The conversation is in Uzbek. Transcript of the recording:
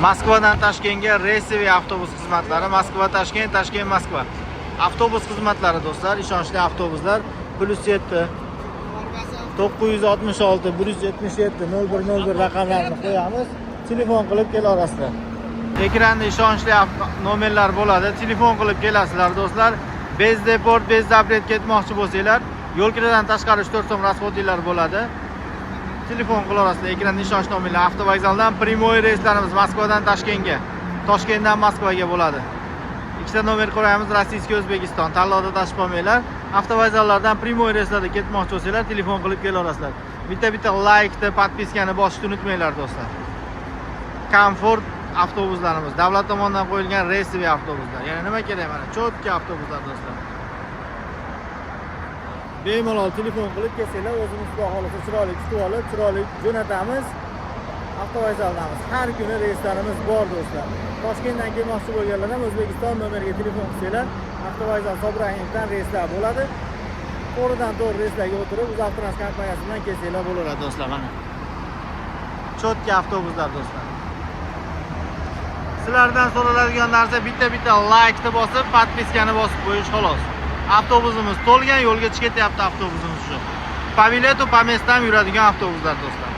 Moskvadan Toshkentga reysiviy avtobus xizmatlari, Moskva Toshkent, Toshkent Moskva. Avtobus xizmatlari do'stlar, ishonchli avtobuslar +7 966 177 0101 raqamlarini qo'yamiz. Telefon qilib kelaverasizlar. Ekranda ishonchli nomerlar bo'ladi. Telefon qilib kelasizlar do'stlar. Bez deport, bez zapret ketmoqchi bo'lsanglar, yo'l kiradan tashqari 4 so'm rasxodinglar bo'ladi. Telefon qilaverasizlar. Ekranda ishonch nomerlar. Avtovokzaldan primoy reyslarimiz Moskvadan Toshkentga, Toshkentdan Moskvaga bo'ladi. Ikkita nomer qo'yamiz, Rossiya, O'zbekiston. Tanlovda tashib qolmanglar. Avtovokzallardan primoy reyslarda ketmoqchi bo'lsanglar, telefon qilib kelaverasizlar. Bitta laykni, podpiskani bosishni unutmanglar do'stlar. Komfort avtobuslarimiz davlat tomonidan qo'yilgan reysiviy avtobuslar. Yana nima kerak mana? Cho'tka avtobuslar do'stlar. Bemalol telefon qilib kelsanglar, o'zimiz xudo xolasa chiroyli kutib olib, chiroyli jo'natamiz. Avtovokzaldamiz. Har kuni reyslarimiz bor do'stlar. Toshkentdan kelmoqchi bo'lganlar ham O'zbekiston nomeriga telefon qilsanglar, Avtovokzal Sobrayevdan reyslar bo'ladi. To'g'ridan to'g'ri reyslarga o'tirib, UzAvtotrans kompaniyasi bilan kelsanglar bo'laveradi do'stlar mana. Cho'tka avtobuslar do'stlar. Sizlardan so'raladigan narsa bitta laykni bosib, podpiskani bosib qo'yish xolos. Avtobusimiz to'lgan, yo'lga chiqyapti avtobusimiz shu. Po biletu, po местам yuradigan avtobuslar do'stlar.